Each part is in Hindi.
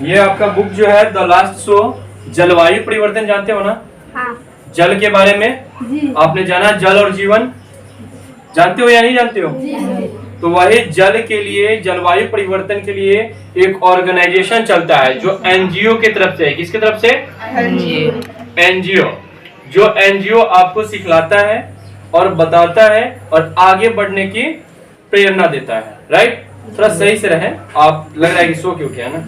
ये आपका बुक जो है द लास्ट शो, जलवायु परिवर्तन जानते हो ना? हाँ। जल के बारे में जी। आपने जाना, जल और जीवन जानते हो या नहीं जानते हो? जी। तो वही जल के लिए, जलवायु परिवर्तन के लिए एक ऑर्गेनाइजेशन चलता है जो एनजीओ की तरफ से है। किसकी तरफ से? एनजीओ। जो एनजीओ आपको सिखलाता है और बताता है और आगे बढ़ने की प्रेरणा देता है। राइट? थोड़ा सही से रहे आप, लग रहा है कि सो के उठे है ना।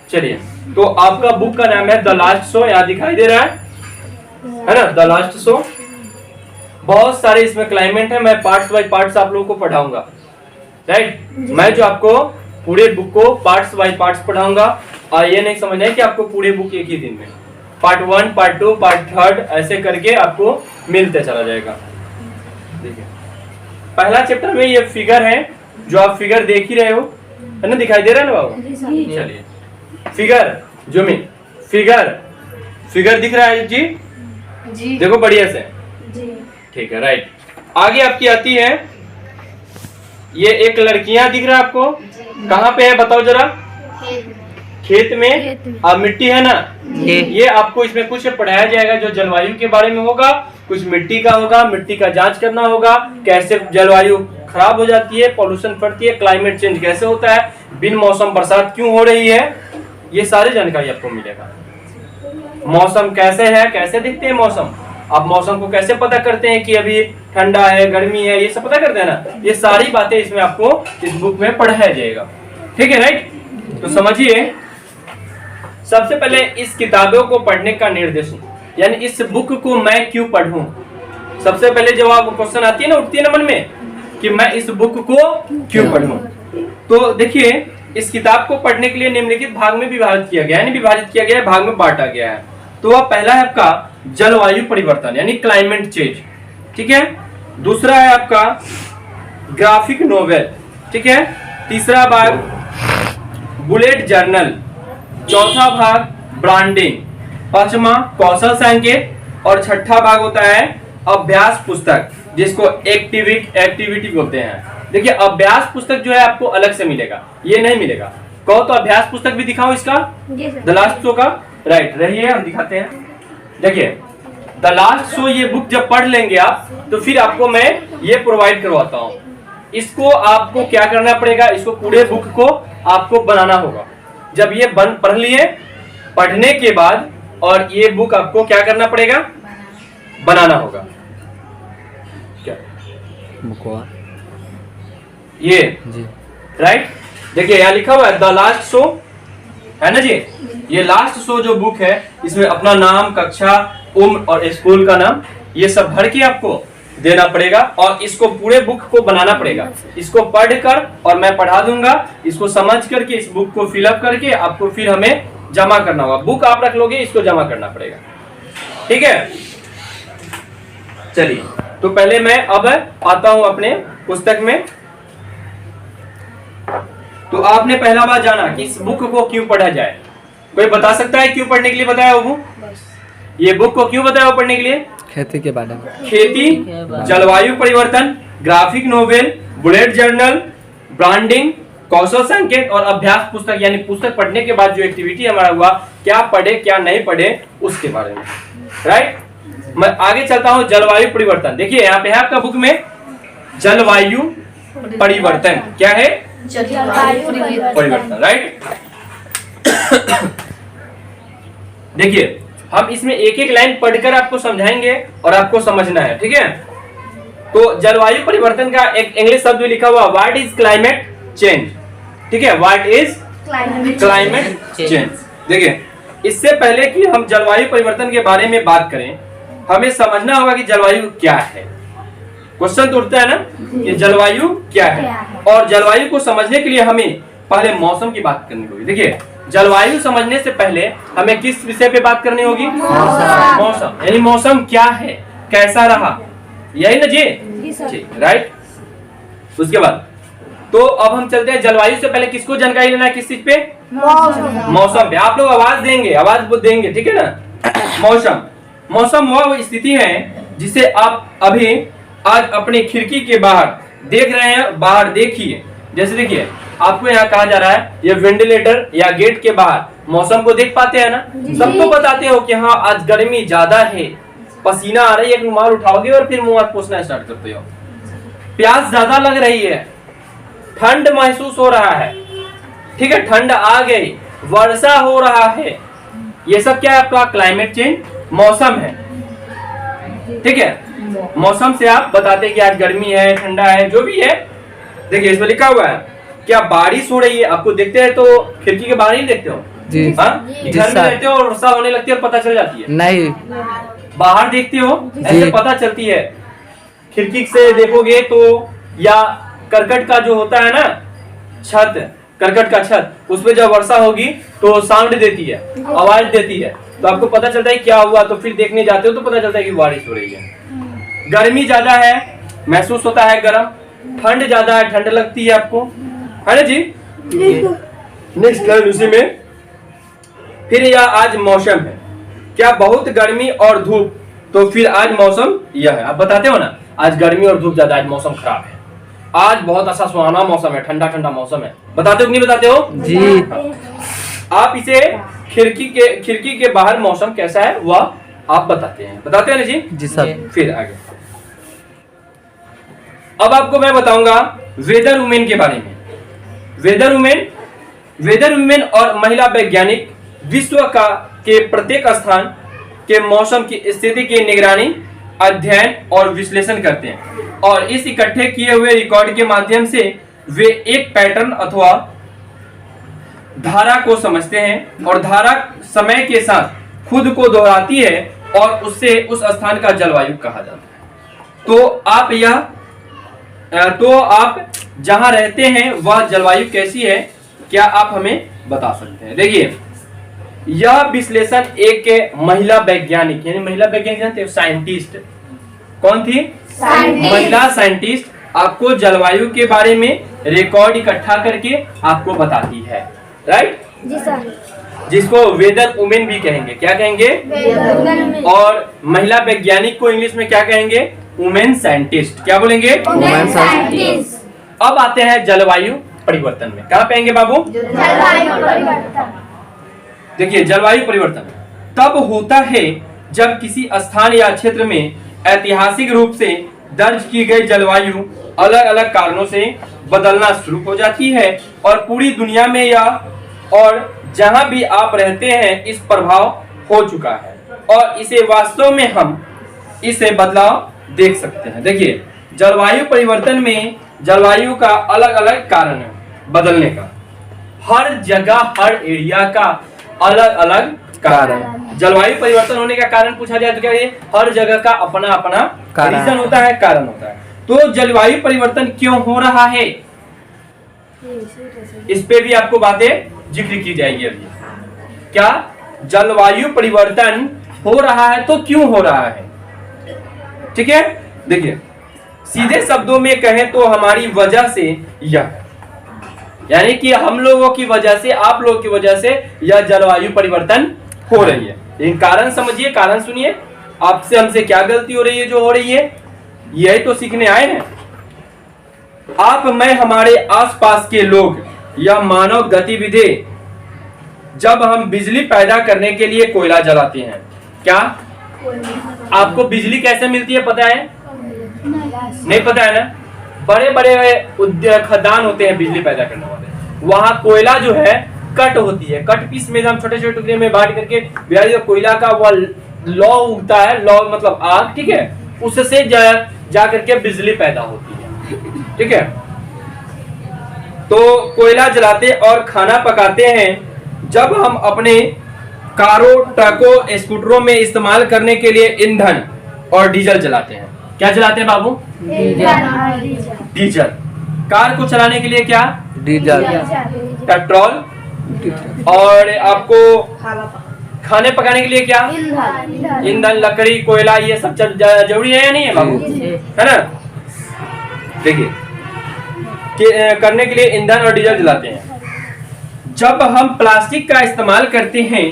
चलिए, तो आपका बुक का नाम है द लास्ट शो, यहाँ दिखाई दे रहा है ना, द लास्ट शो। बहुत सारे इसमें क्लाइमेट है, मैं पार्ट्स बाय पार्ट्स आप लोगों को पढ़ाऊंगा। राइट? मैं जो आपको पूरे बुक को पार्ट्स बाय पार्ट्स पढ़ाऊंगा, और ये नहीं समझना है कि आपको पूरे बुक एक ही दिन में, पार्ट 1, पार्ट 2, पार्ट 3 ऐसे करके आपको मिलते चला जाएगा। देखिए, पहला चैप्टर में ये फिगर है, जो आप फिगर देख ही रहे हो, है ना? दिखाई दे रहा है ना बाबू? चलिए, फिगर जो में फिगर दिख रहा है जी? जी। देखो बढ़िया से। जी। ठीक है, राइट। आगे आपकी आती है, ये एक लड़कियां दिख रहा है आपको, कहाँ पे है बताओ जरा? खेत में। अब मिट्टी है ना, ये आपको इसमें कुछ पढ़ाया जाएगा जो जलवायु के बारे में होगा, कुछ मिट्टी का होगा, मिट्टी का जांच करना होगा, कैसे जलवायु खराब हो जाती है, पॉल्यूशन बढ़ती है, क्लाइमेट चेंज कैसे होता है, बिन मौसम बरसात क्यों हो रही है, ये सारी जानकारी आपको मिलेगा। मौसम कैसे है, कैसे दिखते हैं मौसम, आप मौसम को कैसे पता करते हैं कि अभी ठंडा है, गर्मी है, ये सब पता करते हैं ना। ये सारी बातें इसमें आपको इस बुक में पढ़ाया जाएगा। ठीक है, राइट? तो समझिए, सबसे पहले इस किताबों को पढ़ने का निर्देशन, यानी इस बुक को मैं क्यों पढ़ूं। सबसे पहले जवाब क्वेश्चन आती है ना, उठती है ना मन में कि मैं इस बुक को क्यों पढ़ूं। तो देखिए, इस किताब को पढ़ने के लिए निम्नलिखित भाग में विभाजित किया गया है, यानी विभाजित किया गया है, भाग में बांटा गया है। तो वह पहला है आपका जलवायु परिवर्तन यानी क्लाइमेट चेंज। ठीक है। दूसरा है आपका ग्राफिक नोवेल। ठीक है। तीसरा भाग बुलेट जर्नल। चौथा भाग ब्रांडिंग। पांचवा कौशल संकेत और छठा भाग होता है अभ्यास पुस्तक, जिसको एक्टिविटी बोलते हैं। देखिए, अभ्यास पुस्तक जो है आपको अलग से मिलेगा, ये नहीं मिलेगा। कहो तो अभ्यास पुस्तक भी दिखाओ इसका, द लास्ट शो का। राइट, रहिए हम दिखाते हैं। देखिए, द लास्ट शो ये बुक जब पढ़ लेंगे आप, तो फिर आपको मैं ये प्रोवाइड करवाता हूँ। इसको आपको क्या करना पड़ेगा, इसको पूरे बुक को आपको बनाना होगा। जब ये पढ़ लिए, पढ़ने के बाद और ये बुक आपको क्या करना पड़ेगा, बनाना होगा। क्या ये जी, राइट। देखिए यहाँ लिखा हुआ है द लास्ट शो, है ना जी। ये लास्ट शो जो बुक है, इसमें अपना नाम, कक्षा, उम्र और स्कूल का नाम, ये सब भर के आपको देना पड़ेगा और इसको पूरे बुक को बनाना पड़ेगा। इसको पढ़कर और मैं पढ़ा दूंगा, इसको समझ करके इस बुक को फिलअप करके आपको फिर हमें जमा करना होगा। बुक आप रख लोगे, इसको जमा करना पड़ेगा। ठीक है, चलिए। तो पहले मैं अब आता हूं अपने पुस्तक में। तो आपने पहला बार जाना कि इस बुक को क्यों पढ़ा जाए। कोई बता सकता है क्यों पढ़ने के लिए बताया वो? ये बुक को क्यों बताया वो पढ़ने के लिए? खेती के बारे में, खेती, जलवायु परिवर्तन, graphic novel, bullet journal, branding, कौशल संकेत और अभ्यास पुस्तक, यानी पुस्तक पढ़ने के बाद जो एक्टिविटी हमारा हुआ, क्या पढ़े क्या नहीं पढ़े उसके बारे में। राइट, मैं आगे चलता हूं। जलवायु परिवर्तन, देखिए यहाँ पे है आपका बुक में जलवायु परिवर्तन। क्या है? जलवायु परिवर्तन। राइट। देखिए, हम इसमें एक एक लाइन पढ़कर आपको समझाएंगे और आपको समझना है। ठीक है। तो जलवायु परिवर्तन का एक इंग्लिश शब्द लिखा हुआ, व्हाट इज क्लाइमेट चेंज। ठीक है, व्हाट इज क्लाइमेट चेंज। देखिए, इससे पहले कि हम जलवायु परिवर्तन के बारे में बात करें, हमें समझना होगा कि जलवायु क्या है। क्वेश्चन तो उठता है ना कि जलवायु क्या है, और जलवायु को समझने के लिए हमें पहले मौसम की बात करनी होगी। देखिए, जलवायु समझने से पहले हमें किस विषय पे बात करनी होगी? मौसम। यानी मौसम क्या है, कैसा रहा, यही ना जी? ठीक, राइट। उसके बाद तो अब हम चलते हैं जलवायु से पहले किसको जानकारी लेना है, किस चीज पे? मौसम पे। आप लोग आवाज देंगे, ठीक है ना। मौसम वह स्थिति है जिसे आप अभी आज अपनी खिड़की के बाहर देख रहे हैं। बाहर देखिए, जैसे देखिए आपको यहाँ कहा जा रहा है ये वेंटिलेटर या गेट के बाहर मौसम को देख पाते हैं ना, सब तो बताते हो कि हाँ आज गर्मी ज्यादा है, पसीना आ रही है, एक रुमाल उठाओगे और फिर मुंह हाथ पोंछना स्टार्ट करते हो, प्यास ज्यादा लग रही है, ठंड महसूस हो रहा है, ठीक है, ठंड आ गई, वर्षा हो रहा है, ये सब क्या है आपका क्लाइमेट चेंज, मौसम है, ठीक है। मौसम से आप बताते हैं कि आज गर्मी है, ठंडा है, जो भी है। देखिए इसमें लिखा हुआ है क्या बारिश हो रही है, आपको देखते हैं तो खिड़की के बाहर ही देखते हो जी, घर में रहते हो और वर्षा होने लगती है और पता चल जाती है, नहीं बाहर देखते हो ऐसे पता चलती है, खिड़की से देखोगे तो, या करकट का जो होता है ना छत, करकट का छत, उसमें जब वर्षा होगी तो साउंड देती है, आवाज देती है, तो आपको पता चलता है क्या हुआ, तो फिर देखने जाते हो तो पता चलता है कि बारिश हो रही है। गर्मी ज्यादा है, महसूस होता है गर्म, ठंड ज्यादा है, ठंड लगती है आपको, है ना जी। नेक्स्ट है उसी में, फिर यह आज मौसम है, क्या बहुत गर्मी और धूप, तो फिर आज मौसम यह है, आप बताते हो ना आज गर्मी और धूप ज्यादा, आज मौसम खराब है, आज बहुत अच्छा सुहाना मौसम है, ठंडा ठंडा मौसम है, बताते हो कि नहीं बताते हो जी। आप इसे खिड़की के बाहर मौसम कैसा है वह आप बताते हैं ना जी। जी सर। फिर आगे अब आपको मैं बताऊंगा वेदर वुमेन के बारे में। वेदर वुमेन और महिला वैज्ञानिक विश्व के प्रत्येक स्थान के मौसम की स्थिति की निगरानी, अध्ययन और विश्लेषण करते हैं, और इस इकट्ठे किए हुए रिकॉर्ड के माध्यम से वे एक पैटर्न अथवा धारा को समझते हैं, और धारा समय के साथ खुद को दोहराती है और उससे उस स्थान का जलवायु कहा जाता है। तो आप जहां रहते हैं वह जलवायु कैसी है, क्या आप हमें बता सकते हैं। देखिए यह विश्लेषण एक महिला वैज्ञानिक, यानी महिला वैज्ञानिक जानते हो, साइंटिस्ट, कौन थी, महिला साइंटिस्ट, आपको जलवायु के बारे में रिकॉर्ड इकट्ठा करके आपको बताती है, राइट जी सर, जिसको वेदर वुमेन भी कहेंगे, क्या कहेंगे, और महिला वैज्ञानिक को इंग्लिश में क्या कहेंगे, वुमेन साइंटिस्ट, क्या बोलेंगे, वुमेन साइंटिस्ट। अब आते हैं जलवायु परिवर्तन में, कहाँ कहेंगे बाबू, जलवायु परिवर्तन। देखिए जलवायु परिवर्तन तब होता है जब किसी स्थान या क्षेत्र में ऐतिहासिक रूप से दर्ज की गई जलवायु अलग अलग कारणों से बदलना शुरू हो जाती है, और पूरी दुनिया में या और जहां भी आप रहते हैं इस प्रभाव हो चुका है, और इसे वास्तव में हम इसे बदलाव देख सकते हैं। देखिए जलवायु परिवर्तन में जलवायु का अलग अलग कारण है बदलने का, हर जगह हर एरिया का अलग अलग कारण। जलवायु परिवर्तन होने का कारण पूछा जाए तो क्या है, हर जगह का अपना अपना रीजन होता है, कारण होता है। तो जलवायु परिवर्तन क्यों हो रहा है, इस पे भी आपको बातें जिक्र की जाएगी अभी। क्या जलवायु परिवर्तन हो रहा है तो क्यों हो रहा है, ठीक है। देखिए सीधे शब्दों में कहें तो हमारी वजह से यह, यानी कि हम लोगों की वजह से, आप लोगों की वजह से यह जलवायु परिवर्तन हो रही है। लेकिन कारण समझिए, कारण सुनिए, आपसे हमसे क्या गलती हो रही है जो हो रही है, यही तो सीखने आए हैं। आप, मैं, हमारे आसपास के लोग या मानव गतिविधि, जब हम बिजली पैदा करने के लिए कोयला जलाते हैं, क्या आपको बिजली कैसे मिलती है पता है, नहीं पता है ना। बड़े बड़े खदान होते हैं बिजली पैदा करने वाले, वहां कोयला जो है कट होती है, कट पीस में हम छोटे छोटे टुकड़े में बांट करके बिहारी कोयला का वो लौ उगता है, लौ मतलब आग, ठीक है, उससे जा करके बिजली पैदा होती है, ठीक है। तो कोयला जलाते और खाना पकाते हैं। जब हम अपने कारों, ट्रकों, स्कूटरों में इस्तेमाल करने के लिए ईंधन और डीजल जलाते हैं, क्या जलाते हैं बाबू, डीजल। कार को चलाने के लिए क्या, डीजल, पेट्रोल, और आपको खाने पकाने के लिए क्या, ईंधन, लकड़ी, कोयला, ये सब जरूरी है या नहीं है बाबू, है ना। देखिए करने के लिए ईंधन और डीजल जलाते हैं। जब हम प्लास्टिक का इस्तेमाल करते हैं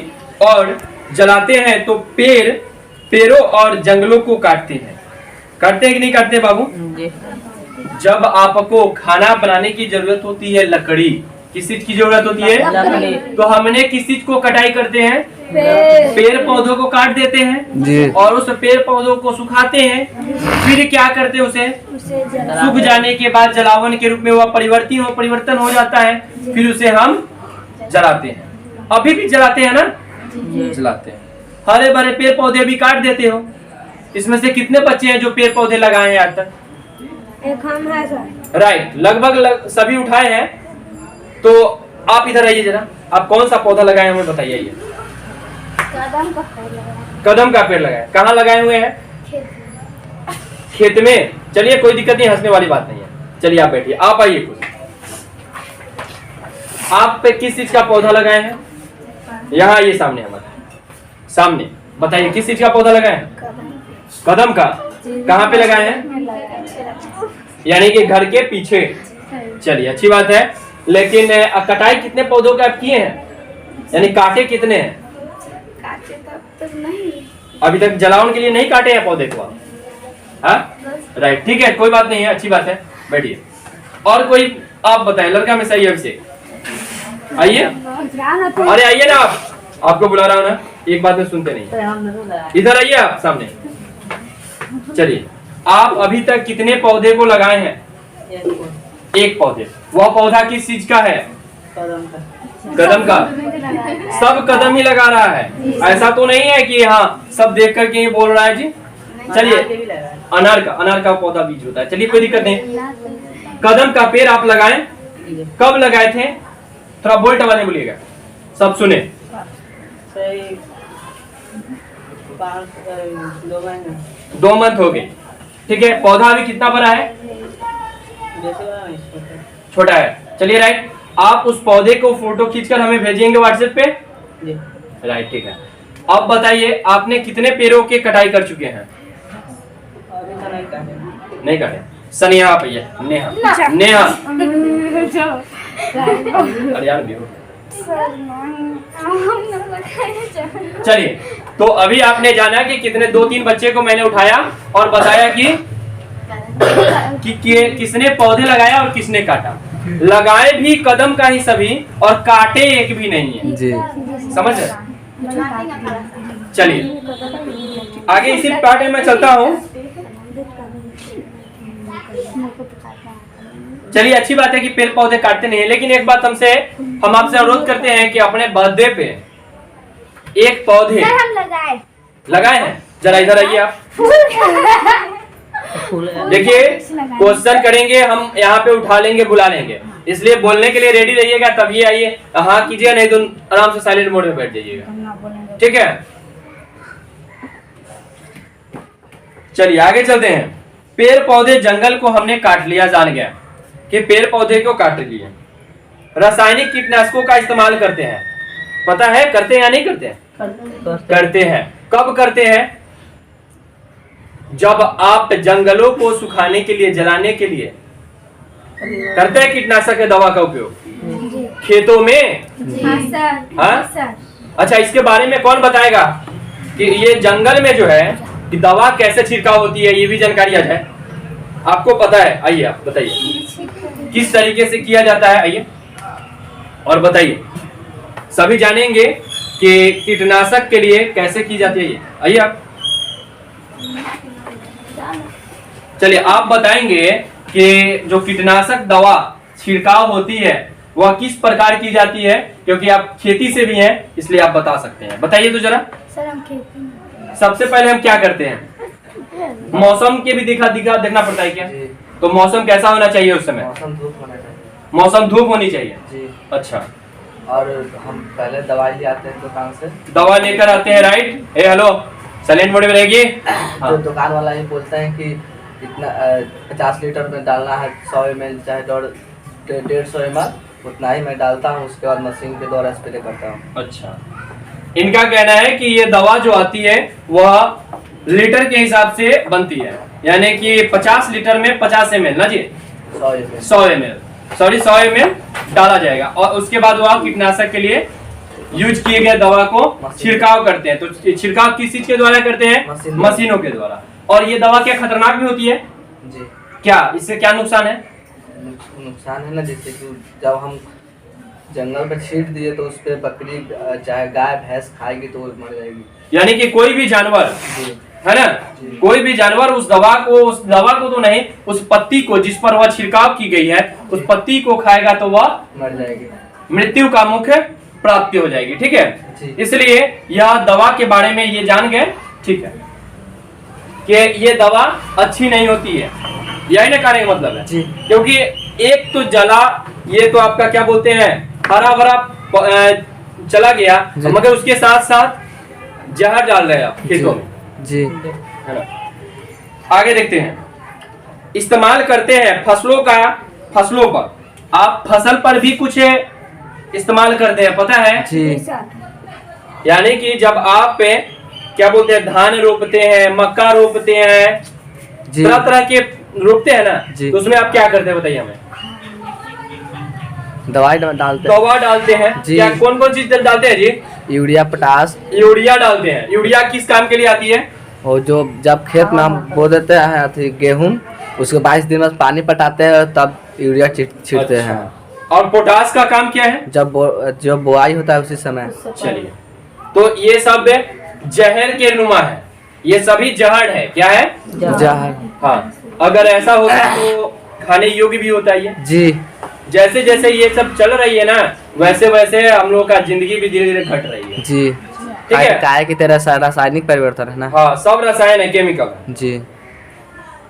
और जलाते हैं तो पेड़ों और जंगलों को काटते हैं, करते हैं कि नहीं काटते बाबू, जब आपको खाना बनाने की जरूरत होती है लकड़ी, किस चीज की जरूरत होती है? तो हमने किस चीज को कटाई करते हैं? पेड़ पौधों को काट देते हैं जी। और उस पेड़ पौधों को सुखाते हैं, फिर क्या करते हैं? उसे सूख जाने के बाद जलावन के रूप में वह परिवर्तन हो जाता है, फिर उसे हम जलाते हैं। अभी भी जलाते हैं ना? जलाते हैं। हरे भरे पेड़ पौधे भी काट देते हो। इसमें से कितने बच्चे हैं जो पेड़ पौधे लगाए हैं आज तक? एक हम है सर। राइट, लगभग सभी उठाए हैं। तो आप इधर आइए जरा, आप कौन सा पौधा लगाए हमें बताइए। कदम का पेड़ लगाया। कदम का पेड़ लगाए, कहाँ लगाए हुए हैं? खेत में। चलिए कोई दिक्कत नहीं, हंसने वाली बात नहीं है। चलिए आप बैठिए, आप आइए कुछ। आप पे किस चीज का पौधा लगाए हैं? यहाँ ये सामने हमारे सामने बताइए, किस चीज का पौधा लगाए हैं? कदम का। कहाँ पे लगाए हैं? यानी कि घर के पीछे। चलिए अच्छी बात है। लेकिन कटाई कितने पौधों के आप किए हैं? यानी काटे कितने हैं? काटे तक नहीं, अभी तक जलावन के लिए नहीं काटे हैं पौधे को? राइट, ठीक है, कोई बात नहीं है, अच्छी बात है, बैठिए। और कोई आप बताएं, लड़का में सही अभिषेक आइए। अरे आइए ना, आपको बुला रहा हूँ ना, एक बात में सुनते नहीं। इधर आइए आप सामने। चलिए, आप अभी तक कितने पौधे को लगाए हैं? एक पौधे। वह पौधा किस चीज का है? कदम का। सब कदम ही लगा रहा है, ऐसा तो नहीं है कि हाँ सब देख करके ही बोल रहा है जी। चलिए, अनार का पौधा बीज होता है। चलिए कोई दिक्कत नहीं। कदम का पेड़ आप लगाए, कब लगाए थे? थोड़ा बोल्ट वाले बोलिएगा, सब सुने। 2 मंथ हो गए, ठीक है। पौधा अभी कितना बड़ा है? छोटा है। चलिए राइट, आप उस पौधे को फोटो खींचकर हमें भेजेंगे व्हाट्सएप पे? राइट, ठीक है। अब बताइए, आपने कितने पेड़ों के कटाई कर चुके हैं? नहीं काटे। सनिया आप आइए। नेहा अरियान भी हो। चलिए, तो अभी आपने जाना कि कितने 2-3 बच्चे को मैंने उठाया और बताया कि किसने पौधे लगाया और किसने काटा। लगाए भी कदम का ही सभी और काटे एक भी नहीं है जी। समझ रहे? चलिए आगे इसी पार्ट में मैं चलता हूँ। चलिए, अच्छी बात है कि पेड़ पौधे काटते नहीं है, लेकिन एक बात हम आपसे अनुरोध करते हैं कि अपने बर्थडे पे एक पौधे हम लगाए हैं। जरा इधर आइए आप। देखिए, क्वेश्चन करेंगे हम, यहाँ पे उठा लेंगे, बुला लेंगे, इसलिए बोलने के लिए रेडी रहिएगा, तभी आइए। हाँ कीजिए, नहीं तो आराम से साइलेंट मोड में बैठ जाइएगा, ठीक है। चलिए आगे चलते हैं। पेड़ पौधे जंगल को हमने काट लिया, जान गया कि पेड़ पौधे को काट लिए। रासायनिक कीटनाशकों का इस्तेमाल करते हैं, पता है करते हैं या नहीं करते हैं? करते हैं। कब करते हैं? जब आप जंगलों को सुखाने के लिए, जलाने के लिए करते हैं कीटनाशक दवा का उपयोग खेतों में। हाँ? अच्छा, इसके बारे में कौन बताएगा कि ये जंगल में जो है कि दवा कैसे छिड़काव होती है? ये भी जानकारी आ जाए। आपको पता है? आइए आप बताइए किस तरीके से किया जाता है, आइए और बताइए। सभी जानेंगे कि कीटनाशक के लिए कैसे की जाती है। आइए आप। चलिए, आप बताएंगे कि जो कीटनाशक दवा छिड़काव होती है वह किस प्रकार की जाती है, क्योंकि आप खेती से भी हैं इसलिए आप बता सकते हैं। बताइए तो जरा। सर हम खेती में सबसे पहले हम क्या करते हैं? मौसम के भी देखना पड़ता है क्या? तो मौसम कैसा होना चाहिए उस समय? मौसम धूप होना चाहिए। मौसम धूप होनी चाहिए जी। अच्छा, और हम पहले दवाई ले आते हैं दुकान से। दवा लेकर आते हैं, राइट। हेलो, साइलेंट मोड में रहेगी। तो दुकान वाला ये बोलता है कि इतना 50 लीटर में डालना है, 100 ml चाहे 150 ml, उतना ही मैं डालता हूँ। उसके बाद मशीन के द्वारा स्प्रे करता हूँ। अच्छा, इनका कहना है कि ये दवा जो आती है वह लीटर के हिसाब से बनती है, यानी कि 50 लीटर में 50 ml ना जी, 100 ml डाला जाएगा और उसके बाद वह कीटनाशक के लिए यूज किए गए दवा को छिड़काव करते हैं। तो छिड़काव किस चीज के द्वारा करते हैं? मशीनों के द्वारा। और ये दवा क्या खतरनाक भी होती है? जी। क्या इससे क्या नुकसान है? नुकसान है ना, जैसे कि जब हम जंगल पे छीट दिए तो उस पे बकरी चाहे गाय भैंस खाएगी तो वो मर जाएगी। यानी कि कोई भी जानवर जी है ना, कोई भी जानवर उस दवा को तो नहीं, उस पत्ती को जिस पर वह छिड़काव की गई है उस पत्ती को खाएगा तो वह मर जाएगी, मृत्यु का मुख्य प्राप्ति हो जाएगी। ठीक है, जी। इसलिए यह दवा के बारे में ये जान गए, ठीक है, कि ये दवा अच्छी नहीं होती है, यही ना कहने का मतलब है जी। क्योंकि एक तो जला, ये तो आपका क्या बोलते हैं हरा भरा चला गया, मगर उसके साथ साथ जहर डाल रहे हैं आप खेतों में जी। है ना। आगे देखते हैं, इस्तेमाल करते हैं फसलों पर, आप फसल पर भी कुछ इस्तेमाल करते हैं पता है जी। यानी कि जब आप क्या बोलते हैं धान रोपते हैं, मक्का रोपते हैं, जी। तरह तरह के रोपते हैं ना, जी। तो उसमें आप क्या करते हैं बताइए हमें? दवाई डालते दवा डालते हैं जी। क्या कौन कौन चीज डालते हैं जी? Urea potash. यूरिया डालते हैं। यूरिया किस काम के लिए आती है? और जो जब खेत में हम बो देते हैं गेहूं, उसके 22 दिन बाद पानी पटाते हैं तब यूरिया छींटते अच्छा। हैं। और पोटास का काम क्या है? जब बोआई होता है उसी समय। चलिए, तो ये सब जहर के नुमा है, ये सभी जहर है। क्या है? जहर। हाँ, अगर ऐसा होता तो खाने योग्य भी होता है ये। जी। जैसे जैसे ये सब चल रही है ना, वैसे वैसे हम लोग का जिंदगी भी धीरे धीरे घट रही है। जी। ठीक है, काय की तरह रासायनिक परिवर्तन है ना। हाँ, सब रसायन है, केमिकल है, जी।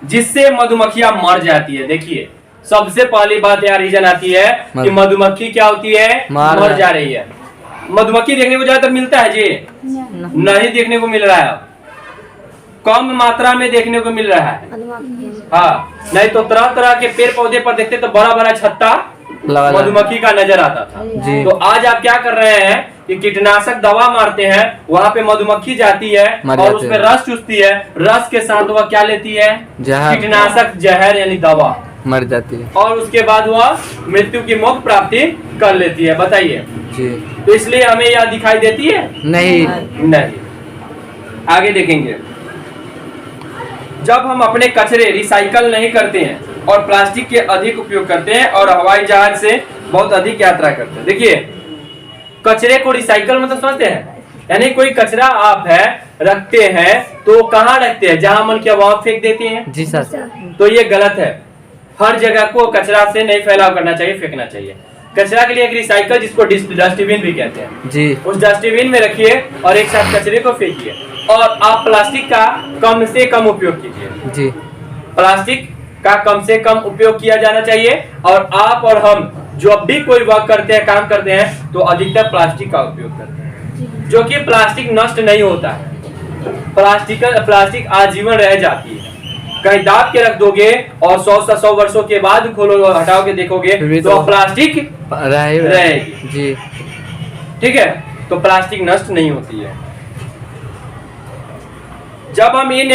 जिससे मधुमक्खियां मर जाती है। देखिए, सबसे पहली बात यार रीजन आती है कि मधुमक्खी क्या होती है? मर जा रही है। मधुमक्खी देखने को ज्यादातर मिलता है जी? नहीं देखने को मिल रहा है, कम मात्रा में देखने को मिल रहा है। हाँ, नहीं तो तरह तरह के पेड़ पौधे पर देखते तो बड़ा बड़ा छत्ता मधुमक्खी का नजर आता था। जी। तो आज आप क्या कर रहे हैं कि कीटनाशक दवा मारते हैं, वहाँ पे मधुमक्खी जाती है और उसमें रस चूसती है, रस के साथ वह क्या लेती है? कीटनाशक जहर यानी दवा, मर जाती है और उसके बाद वह मृत्यु की मोक्ष प्राप्ति कर लेती है। बताइए जी। तो इसलिए हमें यह दिखाई देती है? नहीं। आगे देखेंगे, जब हम अपने कचरे रिसाइकल नहीं करते हैं और प्लास्टिक के अधिक उपयोग करते हैं और हवाई जहाज से बहुत अधिक यात्रा करते हैं। देखिए, कचरे को रिसाइकल मतलब समझते हैं, यानी कोई कचरा आप है रखते हैं तो कहाँ रखते हैं? जहां मन किया वहां फेंक देते हैं। जी सर। तो ये गलत है, हर जगह को कचरा से नहीं फैलाव करना चाहिए, फेंकना चाहिए। कचरा के लिए एक रिसाइकल जिसको डस्टबिन भी कहते हैं जी, उस डस्टबिन में रखिए और एक साथ कचरे को फेंकिए। और आप प्लास्टिक का कम से कम उपयोग कीजिए जी। प्लास्टिक का कम से कम उपयोग किया जाना चाहिए। और आप और हम जब भी कोई वर्क करते हैं, काम करते हैं, तो अधिकतर प्लास्टिक का उपयोग करते हैं, जो कि प्लास्टिक नष्ट नहीं होता है। प्लास्टिक आजीवन रह जाती है, कहीं दाब के रख दोगे और 100 वर्षों के बाद खोलो हटाओ के देखोगे तो प्लास्टिक रहेगी जी। ठीक है, तो प्लास्टिक नष्ट नहीं होती है। जब हम इन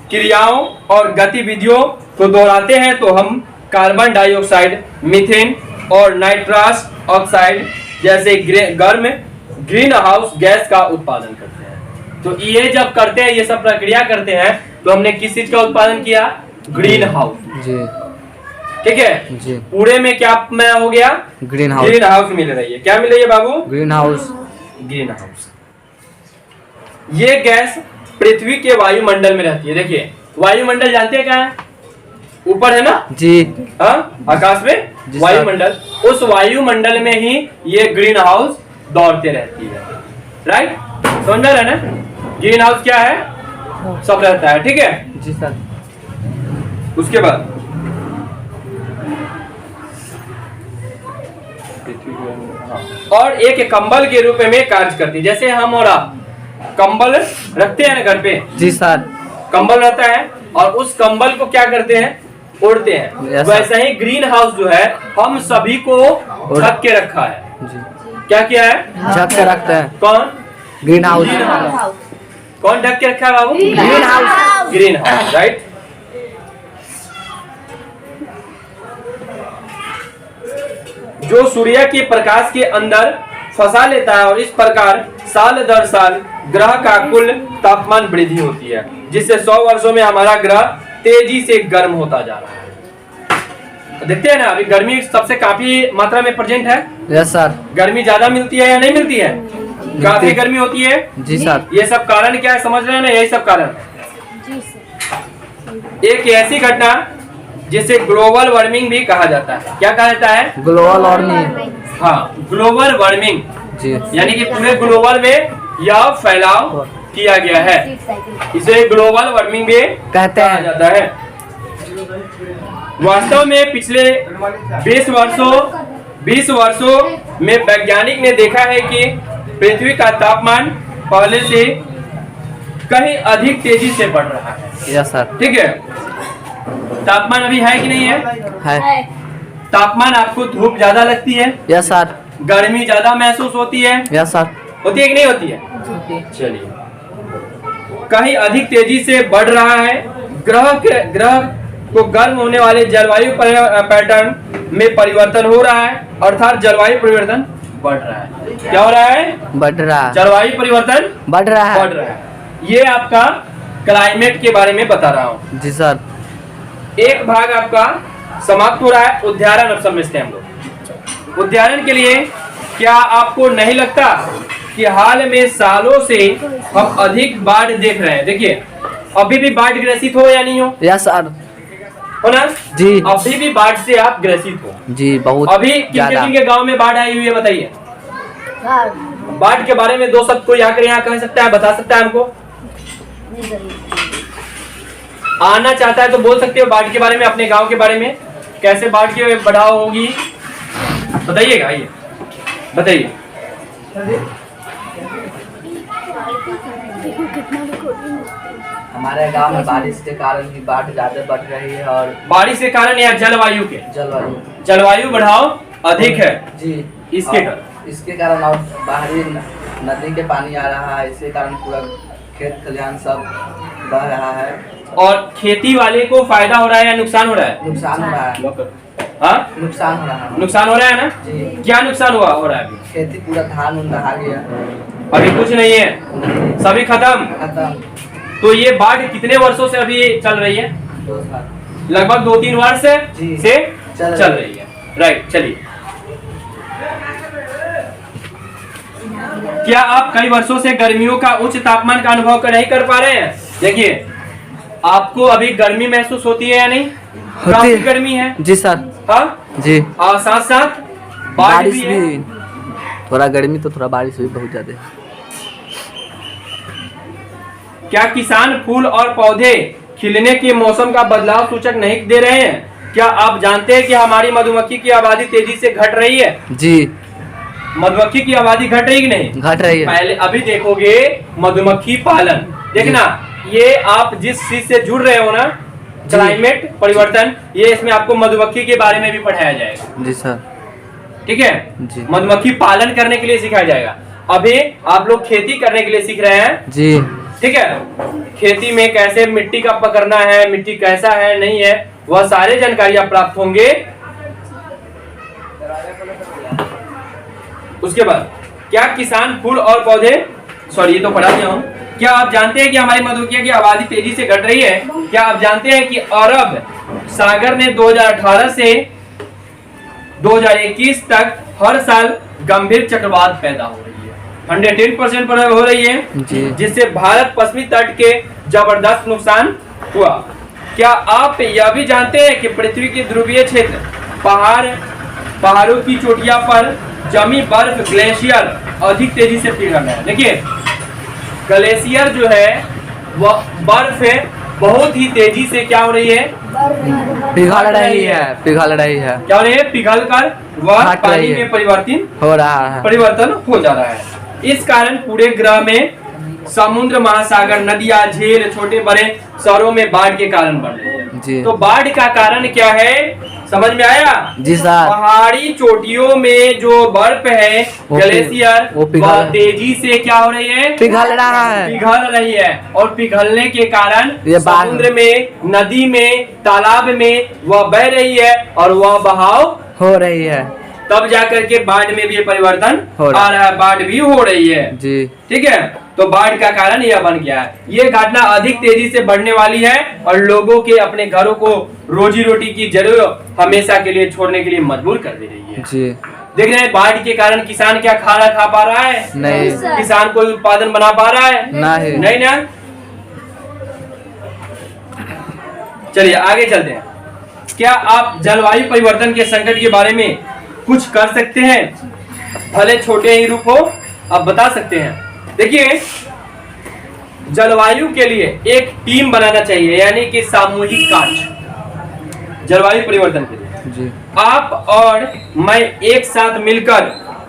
क्रियाओं और गतिविधियों को दोहराते हैं तो हम कार्बन डाइऑक्साइड, मीथेन और नाइट्रस ऑक्साइड जैसे गर्म ग्रीन हाउस गैस का उत्पादन करते हैं। तो ये जब करते हैं, ये सब प्रक्रिया करते हैं, तो हमने किस चीज का उत्पादन किया? ग्रीन हाउस जी। ठीक है जी। पूरे में क्या में हो गया? Greenhouse. ग्रीन हाउस मिल रही है। क्या मिल रही है बाबू? Greenhouse. Greenhouse. ये गैस पृथ्वी के वायुमंडल में रहती है। देखिए, वायुमंडल जानते हैं क्या है? ऊपर है ना जी। हाँ, आकाश में वायुमंडल, उस वायुमंडल में ही ये ग्रीन हाउस दौड़ते रहती है। राइट, समझ में आ रहा है ना? ग्रीन हाउस क्या है? सब रहता है। ठीक है जी सर। उसके बाद और एक कंबल के रूप में कार्य करती है। जैसे हम और आप कंबल रखते हैं ना घर पे, जी सर। कंबल रहता है और उस कंबल को क्या करते हैं? ओढ़ते हैं। वैसे ही ग्रीन हाउस जो है हम सभी को ढक के रखा है। जी। क्या किया है? ढक के रखते हैं। कौन? Greenhouse. कौन ढक के रखा है बाबू? Greenhouse. Greenhouse, right. जो सूर्य के प्रकाश के अंदर फंसा लेता है और इस प्रकार साल दर साल ग्रह का कुल तापमान वृद्धि होती है, जिससे 100 वर्षों में हमारा ग्रह तेजी से गर्म होता जा रहा है। देखते हैं ना, अभी गर्मी सबसे काफी मात्रा में प्रेजेंट है। Yes sir. गर्मी ज्यादा मिलती है या नहीं मिलती है? काफी गर्मी होती है। जी सर। ये सब कारण क्या है समझ रहे हैं ना? यही सब कारण। जी सर। एक ऐसी घटना जिसे ग्लोबल वार्मिंग भी कहा जाता है। क्या कहा जाता है? Global warming. हाँ, ग्लोबल वार्मिंग जी। यानी कि पूरे ग्लोबल में यह फैलाव किया गया है, इसे ग्लोबल वार्मिंग भी कहते कहा हैं। जाता है। वास्तव में पिछले 20 वर्षों में वैज्ञानिक ने देखा है कि पृथ्वी का तापमान पहले से कहीं अधिक तेजी से बढ़ रहा है। Yes sir. ठीक है, तापमान अभी है कि नहीं है? है। तापमान आपको धूप ज्यादा लगती है, यस सर। गर्मी ज्यादा महसूस होती है, यस सर। होती है कि नहीं होती है? चलिए, कहीं अधिक तेजी से बढ़ रहा है। ग्रह को गर्म होने वाले जलवायु पैटर्न में परिवर्तन हो रहा है, अर्थात जलवायु परिवर्तन बढ़ रहा है। क्या हो रहा है? बढ़ रहा है। जलवायु परिवर्तन बढ़ रहा है। बढ़ रहा है। ये आपका क्लाइमेट के बारे में बता रहा हूँ। जी सर। एक भाग आपका समाप्त हो रहा है। उद्यारण अब समझते हैं हम लोग। उद्यारण के लिए क्या आपको नहीं लगता कि हाल में सालों से हम अधिक बाढ़ देख रहे हैं? देखिए, अभी भी बाढ़ ग्रसित हो या नहीं हो? Yes sir. हो ना जी। अभी भी बाढ़ से आप ग्रसित हो जी, बहुत अभी किन के गांव में बाढ़ आई हुई है बताइए? बाढ़ के बारे में दो शब्द कोई आकर यहाँ कह सकता है, बता सकता है हमको? आना चाहता है तो बोल सकते हो बाढ़ के बारे में, अपने गांव के बारे में, कैसे बाढ़ की बढ़ाव होगी बताइएगा। आइए बताइए। हमारे गांव में बारिश के कारण भी बाढ़ ज्यादा बढ़ रही है। और बारिश के कारण या जलवायु के? जलवायु बढ़ाव अधिक है जी। इसके कारण और बाहरी नदी के पानी आ रहा है, इसके कारण पूरा खेत खलिहान सब बह रहा है। और खेती वाले को फायदा हो रहा है या नुकसान हो रहा है? नुकसान हो रहा है। हाँ, नुकसान हो रहा है। नुकसान हो रहा है ना जी। क्या नुकसान हो रहा है अभी? खेती पूरा धान दहा गया, अभी कुछ नहीं है, सभी खत्म। तो ये बाढ़ कितने वर्षों से अभी चल रही है? 2 साल। लगभग 2-3 वर्ष से चल रही है। राइट, चलिए। क्या आप कई वर्षों से गर्मियों का उच्च तापमान का अनुभव नहीं कर पा रहे हैं? देखिए, आपको अभी गर्मी महसूस होती है या नहीं? काफी गर्मी है। जी सर। हाँ जी। और साथ साथ बारिश भी है। थोड़ा गर्मी तो थोड़ा बारिश भी बहुत ज्यादा है। क्या किसान फूल और पौधे खिलने के मौसम का बदलाव सूचक नहीं दे रहे हैं? क्या आप जानते हैं कि हमारी मधुमक्खी की आबादी तेजी से घट रही है? जी। मधुमक्खी की आबादी घट रही कि नहीं? घट रही है। पहले अभी देखोगे मधुमक्खी पालन, देखना ये आप जिस चीज से जुड़ रहे हो ना, क्लाइमेट परिवर्तन, ये इसमें आपको मधुमक्खी के बारे में भी पढ़ाया जाएगा। जी सर। ठीक है जी। मधुमक्खी पालन करने के लिए सिखाया जाएगा। अभी आप लोग खेती करने के लिए सीख रहे हैं जी। ठीक है, खेती में कैसे मिट्टी का पकड़ना है, मिट्टी कैसा है नहीं है, वह सारे जानकारी आप प्राप्त होंगे। उसके बाद क्या किसान फूल और पौधे, सॉरी ये तो पढ़ा दिया हूं। क्या आप जानते हैं कि हमारी मधुमक्खियों की आबादी तेजी से घट रही है? क्या आप जानते हैं कि अरब सागर में 2018 से 2021 तक हर साल गंभीर चक्रवात पैदा हो रही है, 110% पर हो रही है, जिससे भारत पश्चिमी तट के जबरदस्त नुकसान हुआ। क्या आप यह भी जानते हैं कि पृथ्वी के ध्रुवीय क्षेत्र पहाड़ों की चोटियों पर जमी बर्फ ग्लेशियर अधिक तेजी से पिघल रहा है? देखिए, ग्लेशियर जो है वह बर्फ है, बहुत ही तेजी से क्या हो रही है? पिघल रही है। क्या हो रही है? पिघल कर वह पानी में परिवर्तन हो जा रहा है। इस कारण पूरे ग्रह में समुद्र, महासागर, नदियां, झील, छोटे बड़े शहरों में बाढ़ के कारण बढ़ रहे हैं। तो बाढ़ का कारण क्या है समझ में आया? जी सर। पहाड़ी चोटियों में जो बर्फ है ग्लेशियर, वह तेजी से क्या हो रही है? पिघल रही है। और पिघलने के कारण समुद्र में, नदी में, तालाब में वह बह रही है और वह बहाव हो रही है। तब जाकर के बाढ़ में भी परिवर्तन आ रहा है, बाढ़ भी हो रही है जी। ठीक है, तो बाढ़ का कारण यह बन गया है। ये घटना अधिक तेजी से बढ़ने वाली है और लोगों के अपने घरों को रोजी रोटी की जरूरत हमेशा के लिए छोड़ने के लिए मजबूर कर दे रही है जी। देख रहे हैं बाढ़ के कारण किसान क्या खाना खा पा रहा है? नहीं। किसान कोई उत्पादन बना पा रहा है? नहीं ना। चलिए आगे चलते हैं। क्या आप जलवायु परिवर्तन के संकट के बारे में कुछ कर सकते हैं? भले छोटे ही रूप हो, आप बता सकते हैं। देखिए, जलवायु के लिए एक टीम बनाना चाहिए, यानी कि सामूहिक कार्य जलवायु परिवर्तन के लिए जी। आप और मैं एक साथ मिलकर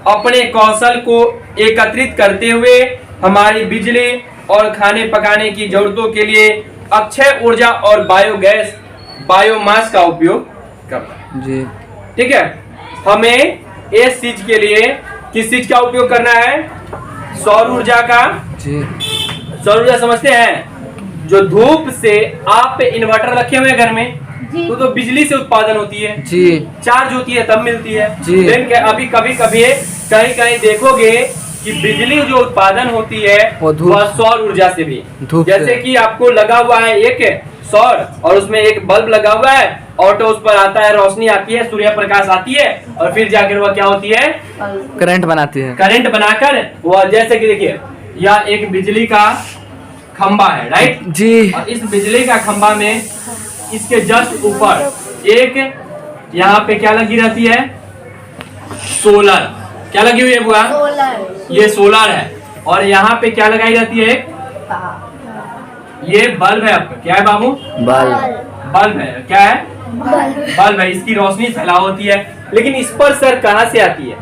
अपने कौशल को एकत्रित करते हुए हमारी बिजली और खाने पकाने की जरूरतों के लिए अक्षय ऊर्जा और बायोगैस बायोमास का उपयोग करना जी। ठीक है। हमें इस चीज के लिए किस चीज का उपयोग करना है? सौर ऊर्जा का। जी। सौर ऊर्जा समझते हैं? जो धूप से आप इन्वर्टर रखे हुए घर में, तो बिजली से उत्पादन होती है जी। चार्ज होती है तब मिलती है जी। लेकिन अभी कभी कभी कहीं कहीं देखोगे कि बिजली जो उत्पादन होती है वह सौर ऊर्जा से भी, जैसे कि आपको लगा हुआ है एक सौर और उसमें एक बल्ब लगा हुआ है, ऑटो उस पर आता है, रोशनी आती है, सूर्य प्रकाश आती है और फिर जाकर वह क्या होती है? करंट बनाती है। करंट बनाकर वह, जैसे कि देखिए यह एक बिजली का खंबा है, राइट जी। और इस बिजली का खंबा में इसके जस्ट ऊपर एक यहाँ पे क्या लगी रहती है? सोलर। क्या लगी हुई है बुआ? ये सोलर है। और यहाँ पे क्या लगाई जाती है? ये बल्ब है आपका। क्या है बाबू? बल्ब है। क्या है? बल्ब है। इसकी रोशनी फैलाव होती है, लेकिन इस पर सर कहाँ से आती है?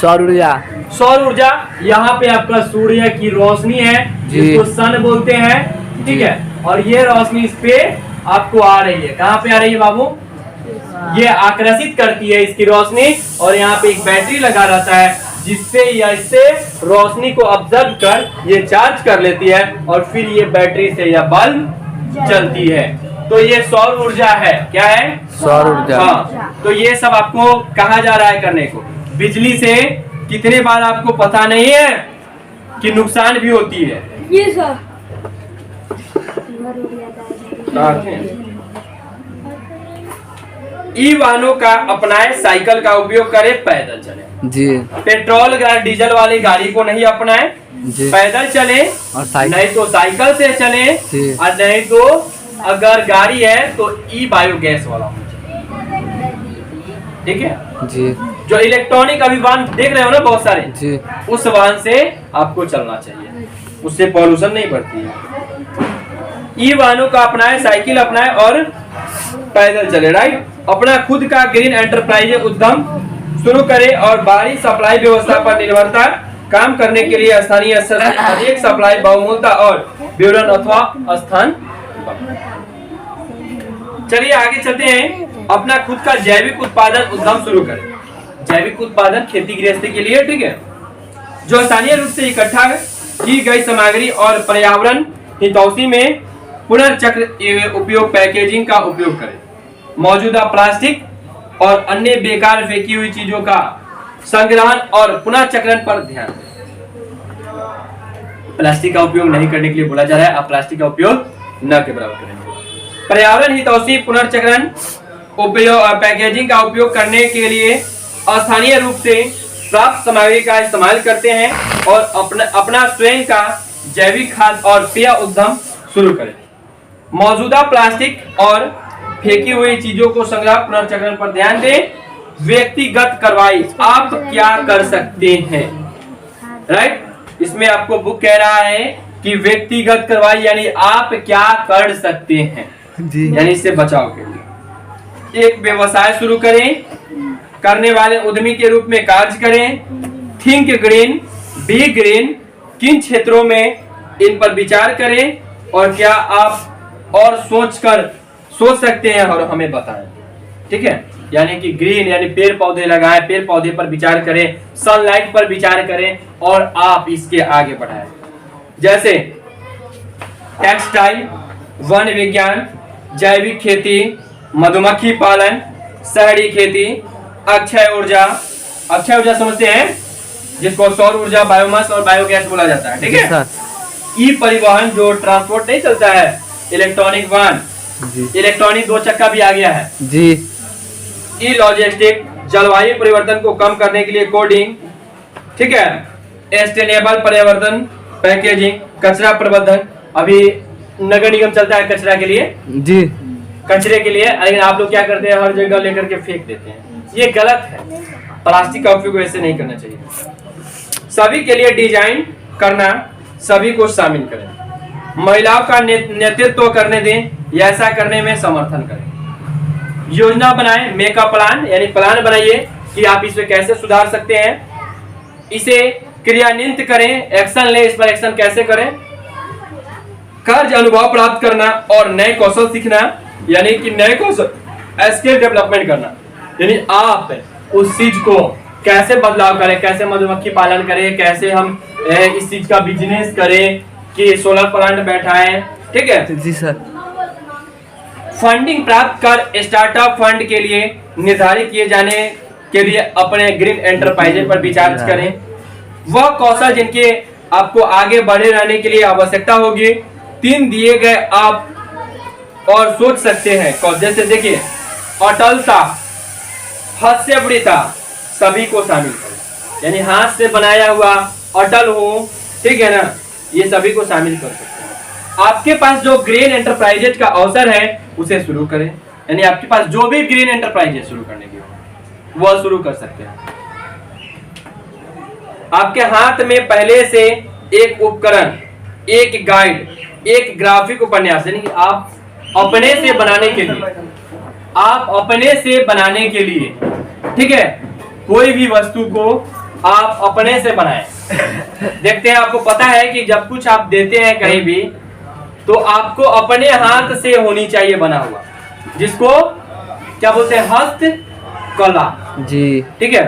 सौर ऊर्जा। सौर ऊर्जा यहाँ पे आपका सूर्य की रोशनी है जिसको सन बोलते हैं, ठीक है। और ये रोशनी इस पे आपको आ रही है। कहाँ पे आ रही है बाबू? ये आकर्षित करती है इसकी रोशनी और यहाँ पे एक बैटरी लगा रहता है जिससे या इससे रोशनी को ऑब्जर्व कर ये चार्ज कर लेती है और फिर ये बैटरी से यह बल्ब चलती है। तो ये सौर ऊर्जा है। क्या है? सौर ऊर्जा। हाँ, तो ये सब आपको कहा जा रहा है करने को। बिजली से कितने बार आपको पता नहीं है कि नुकसान भी होती है। ये सब ई वाहनों का अपनाए, साइकिल का उपयोग करे, पैदल चले जी। पेट्रोल या डीजल वाली गाड़ी को नहीं अपनाए, पैदल चले और नहीं तो साइकिल से चले और नहीं तो अगर गाड़ी है तो ई बायोगैस वाला होना चाहिए, ठीक है जी। जो इलेक्ट्रॉनिक अभी वाहन देख रहे हो ना बहुत सारे जी, उस वाहन से आपको चलना चाहिए, उससे पॉल्यूशन नहीं बढ़ती है। ई वाहनों का अपनाए, साइकिल अपनाए और पैदल चले, राइट। अपना खुद का ग्रीन एंटरप्राइज उद्यम शुरू करे और बाहरी सप्लाई व्यवस्था पर निर्भरता काम करने के लिए स्थानीय स्तर से अधिक सप्लाई बहुमूल्यता और विवरण अथवा स्थान। चलिए आगे चलते हैं। अपना खुद का जैविक उत्पादन उद्यम शुरू करें। जैविक उत्पादन खेती गृहस्थी के लिए, ठीक है, जो स्थानीय रूप से इकट्ठा की गई सामग्री और पर्यावरण हितौषी में पुनर्चक्र उपयोग पैकेजिंग का उपयोग करें। मौजूदा प्लास्टिक और अन्य बेकार फेंकी हुई चीजों का संग्रहण और पुनर्चक्रण पर ध्यान दें। प्लास्टिक का उपयोग नहीं करने के लिए बोला जा रहा है, आप प्लास्टिक का उपयोग न के बराबर करेंगे। पर्यावरण हितौषी पुनर्चक्रण उपयोग पैकेजिंग का उपयोग करने के लिए स्थानीय रूप से प्राप्त सामग्री का इस्तेमाल करते हैं और अपना स्वयं का जैविक खाद और पेय उद्यम शुरू करें। मौजूदा प्लास्टिक और फेंकी हुई चीजों को संग्रह पुनर्चक्रण पर ध्यान दें। व्यक्तिगत कार्रवाई आप क्या कर सकते हैं, राइट। इसमें आपको बुक कह रहा है कि व्यक्तिगत कार्रवाई यानी आप क्या कर सकते हैं जी। यानी इससे बचाव के लिए एक व्यवसाय शुरू करें, करने वाले उद्यमी के रूप में कार्य करें। थिंक ग्रीन, बी ग्रीन, किन क्षेत्रों में इन पर विचार करें और क्या आप और सोच सकते हैं और हमें बताएं, ठीक है। यानी कि ग्रीन यानी पेड़ पौधे लगाएं, पेड़ पौधे पर विचार करें, सनलाइट पर विचार करें और आप इसके आगे बढ़ाएं। जैसे टेक्सटाइल, वन विज्ञान, जैविक खेती, मधुमक्खी पालन, शहरी खेती, अक्षय ऊर्जा। अक्षय ऊर्जा समझते हैं जिसको सौर ऊर्जा, बायोमास और बायोगैस बोला जाता है, ठीक है। ई परिवहन जो ट्रांसपोर्ट नहीं चलता है, इलेक्ट्रॉनिक वाहन, जी इलेक्ट्रॉनिक 2 चक्का भी आ गया है। जी ई लॉजिस्टिक, जलवायु परिवर्तन को कम करने के लिए कोडिंग, ठीक है, सस्टेनेबल पर्यावरण पैकेजिंग, कचरा प्रबंधन। अभी नगर निगम चलता है कचरा के लिए, जी कचरे के लिए, लेकिन आप लोग क्या करते हैं, हर जगह लेकर के फेंक देते हैं, ये गलत है। प्लास्टिक का उपयोग वैसे नहीं करना चाहिए। सभी के लिए डिजाइन करना, सभी को शामिल करें। महिलाओं का नेतृत्व करने दें या ऐसा करने में समर्थन करें। योजना बनाएं, मेक अ प्लान, यानी प्लान बनाइए कि आप इसमें कैसे सुधार सकते हैं। इसे क्रियान्वित करें, एक्शन लें, इस पर एक्शन कैसे करें। कार्य अनुभव प्राप्त करना और नए कौशल सीखना, यानी कि नए कौशल, स्किल डेवलपमेंट करना, यानी आप उस चीज को कैसे बदलाव करें, कैसे मधुमक्खी पालन करें, कैसे हम इस चीज का बिजनेस करें, कि सोलर प्लांट बैठाएं, ठीक है। जी सर। फंडिंग प्राप्त कर स्टार्टअप फंड के लिए निर्धारित किए जाने के लिए अपने ग्रीन एंटरप्राइजेज पर विचार करें। वह कौशल जिनके आपको आगे बढ़े रहने के लिए आवश्यकता होगी, 3 दिए गए आप और सोच सकते हैं। जैसे देखिए, अटलता, हास्यवृत्ता, सभी को शामिल करें, यानी हाथ से बनाया हुआ अटल हो, ठीक है ना, ये सभी को शामिल कर सकते हैं। आपके पास जो ग्रीन एंटरप्राइजेज का अवसर है उसे शुरू करें, यानी आपके पास जो भी ग्रीन एंटरप्राइजेज शुरू करने की हो वह शुरू कर सकते हैं। आपके हाथ में पहले से एक उपकरण, एक गाइड, एक ग्राफिक उपन्यास, यानी कि आप अपने से बनाने के लिए, आप अपने से बनाने के लिए, ठीक है, कोई भी वस्तु को आप अपने से बनाएं। देखते हैं, आपको पता है कि जब कुछ आप देते हैं कहीं भी, तो आपको अपने हाथ से होनी चाहिए बना हुआ, जिसको क्या बोलते हैं, हस्तकला, जी ठीक है।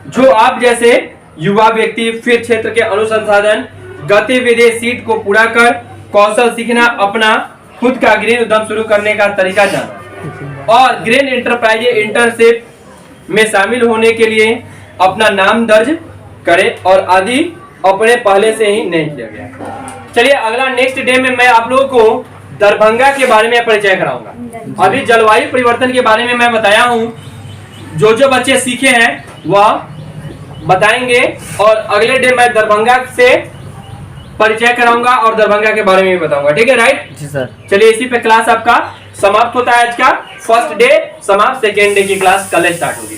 जो आप जैसे युवा व्यक्ति फिर क्षेत्र के अनुसंधान गतिविधि सीट को पूरा कर कौशल सीखना, अपना खुद का ग्रीन उद्यम शुरू करने का तरीका जाना और ग्रीन एंटरप्राइज इंटर्नशिप में शामिल होने के लिए अपना नाम दर्ज करें और आदि अपने पहले से ही नहीं किया गया। चलिए अगला नेक्स्ट डे में मैं आप लोगों को दरभंगा के बारे में परिचय कराऊंगा। अभी जलवायु परिवर्तन के बारे में मैं बताया हूँ, जो जो बच्चे सीखे हैं वह बताएंगे, और अगले डे मैं दरभंगा से परिचय कराऊंगा और दरभंगा के बारे में भी बताऊंगा, ठीक है, राइट जी सर। चलिए इसी पे क्लास आपका समाप्त होता है। आज का फर्स्ट डे समाप्त, सेकेंड डे की क्लास कल स्टार्ट होगी।